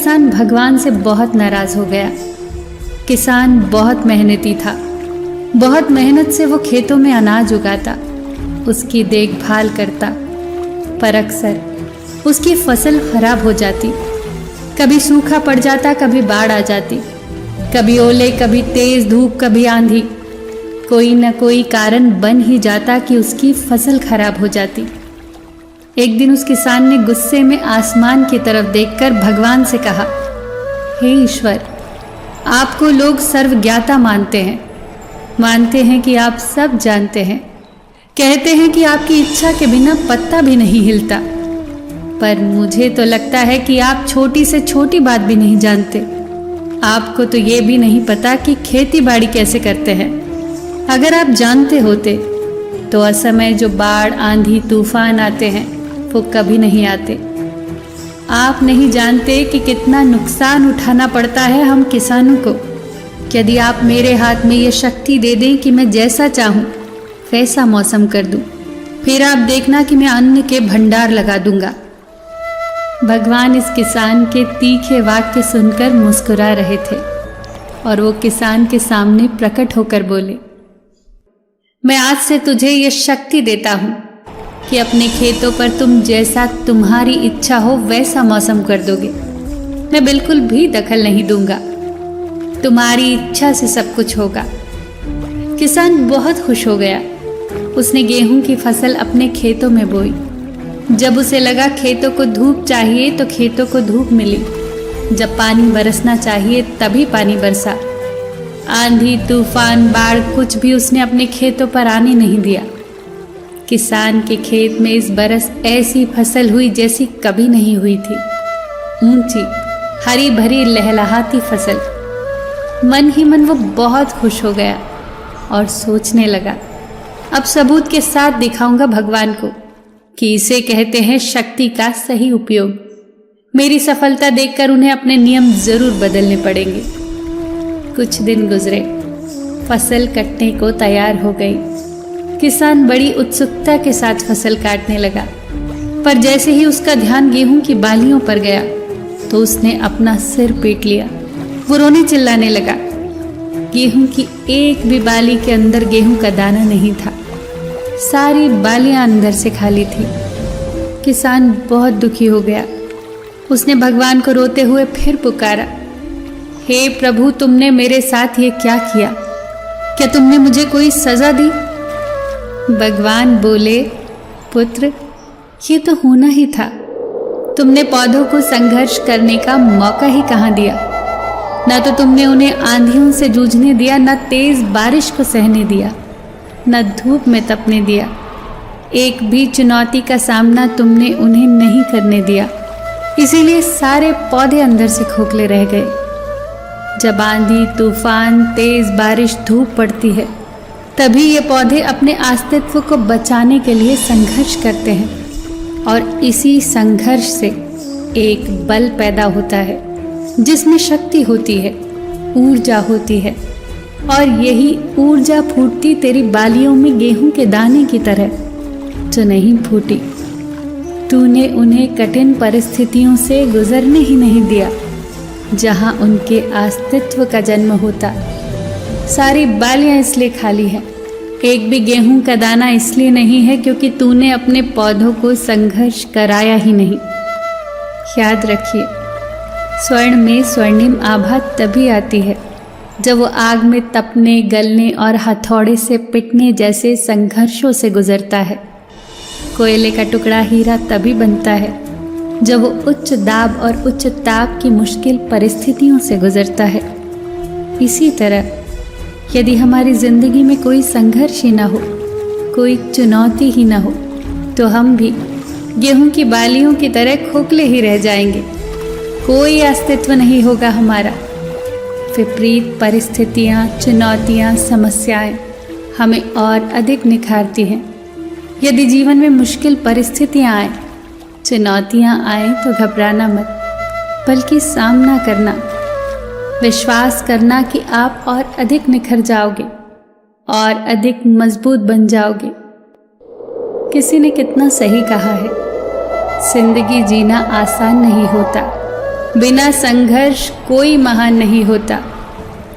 किसान भगवान से बहुत नाराज हो गया। किसान बहुत मेहनती था, बहुत मेहनत से वो खेतों में अनाज उगाता, उसकी देखभाल करता, पर अक्सर उसकी फसल खराब हो जाती। कभी सूखा पड़ जाता, कभी बाढ़ आ जाती, कभी ओले, कभी तेज धूप, कभी आंधी। कोई न कोई कारण बन ही जाता कि उसकी फसल खराब हो जाती। एक दिन उस किसान ने गुस्से में आसमान की तरफ देखकर भगवान से कहा, हे ईश्वर, आपको लोग सर्वज्ञाता मानते हैं कि आप सब जानते हैं, कहते हैं कि आपकी इच्छा के बिना पत्ता भी नहीं हिलता, पर मुझे तो लगता है कि आप छोटी से छोटी बात भी नहीं जानते। आपको तो ये भी नहीं पता कि खेती बाड़ी कैसे करते हैं। अगर आप जानते होते तो असमय जो बाढ़, आंधी, तूफान आते हैं वो कभी नहीं आते। आप नहीं जानते कि कितना नुकसान उठाना पड़ता है हम किसानों को। यदि आप मेरे हाथ में ये शक्ति दे दें कि मैं जैसा चाहूँ वैसा मौसम कर दूँ, फिर आप देखना कि मैं अन्न के भंडार लगा दूंगा। भगवान इस किसान के तीखे वाक्य सुनकर मुस्कुरा रहे थे और वो किसान के सामने प्रकट होकर बोले, मैं आज से तुझे ये शक्ति देता हूँ कि अपने खेतों पर तुम जैसा तुम्हारी इच्छा हो वैसा मौसम कर दोगे। मैं बिल्कुल भी दखल नहीं दूंगा, तुम्हारी इच्छा से सब कुछ होगा। किसान बहुत खुश हो गया। उसने गेहूं की फसल अपने खेतों में बोई। जब उसे लगा खेतों को धूप चाहिए तो खेतों को धूप मिली, जब पानी बरसना चाहिए तभी पानी बरसा। आंधी, तूफान, बाढ़ कुछ भी उसने अपने खेतों पर आने नहीं दिया। किसान के खेत में इस बरस ऐसी फसल हुई जैसी कभी नहीं हुई थी। ऊंची, हरी भरी, लहलहाती फसल। मन ही मन वो बहुत खुश हो गया और सोचने लगा, अब सबूत के साथ दिखाऊंगा भगवान को कि इसे कहते हैं शक्ति का सही उपयोग। मेरी सफलता देखकर उन्हें अपने नियम जरूर बदलने पड़ेंगे। कुछ दिन गुजरे, फसल कटने को तैयार हो गई। किसान बड़ी उत्सुकता के साथ फसल काटने लगा, पर जैसे ही उसका ध्यान गेहूं की बालियों पर गया तो उसने अपना सिर पीट लिया। वो रोने चिल्लाने लगा। गेहूं की एक भी बाली के अंदर गेहूं का दाना नहीं था। सारी बालियां अंदर से खाली थी। किसान बहुत दुखी हो गया। उसने भगवान को रोते हुए फिर पुकारा, हे प्रभु, तुमने मेरे साथ ये क्या किया? क्या तुमने मुझे कोई सजा दी? भगवान बोले, पुत्र, ये तो होना ही था। तुमने पौधों को संघर्ष करने का मौका ही कहाँ दिया। न तो तुमने उन्हें आंधियों से जूझने दिया, न तेज बारिश को सहने दिया, न धूप में तपने दिया। एक भी चुनौती का सामना तुमने उन्हें नहीं करने दिया। इसीलिए सारे पौधे अंदर से खोखले रह गए। जब आंधी, तूफान, तेज बारिश, धूप पड़ती है तभी ये पौधे अपने अस्तित्व को बचाने के लिए संघर्ष करते हैं और इसी संघर्ष से एक बल पैदा होता है जिसमें शक्ति होती है, ऊर्जा होती है, और यही ऊर्जा फूटती तेरी बालियों में गेहूं के दाने की तरह जो नहीं फूटी। तूने उन्हें कठिन परिस्थितियों से गुजरने ही नहीं दिया जहां उनके अस्तित्व का जन्म होता। सारी बालियां इसलिए खाली हैं, एक भी गेहूं का दाना इसलिए नहीं है क्योंकि तूने अपने पौधों को संघर्ष कराया ही नहीं। याद रखिए, स्वर्ण में स्वर्णिम आभा तभी आती है जब वो आग में तपने, गलने और हथौड़े से पिटने जैसे संघर्षों से गुजरता है। कोयले का टुकड़ा हीरा तभी बनता है जब वो उच्च दाब और उच्च ताप की मुश्किल परिस्थितियों से गुजरता है। इसी तरह यदि हमारी जिंदगी में कोई संघर्ष ही ना हो, कोई चुनौती ही ना हो, तो हम भी गेहूं की बालियों की तरह खोखले ही रह जाएंगे। कोई अस्तित्व नहीं होगा हमारा। विपरीत परिस्थितियां, चुनौतियां, समस्याएं हमें और अधिक निखारती हैं। यदि जीवन में मुश्किल परिस्थितियां आए, चुनौतियां आए तो घबराना मत, बल्कि सामना करना, विश्वास करना कि आप और अधिक निखर जाओगे और अधिक मजबूत बन जाओगे। किसी ने कितना सही कहा है, जिंदगी जीना आसान नहीं होता, बिना संघर्ष कोई महान नहीं होता।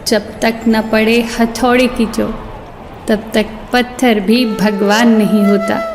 जब तक न पड़े हथौड़े की चोट, तब तक पत्थर भी भगवान नहीं होता।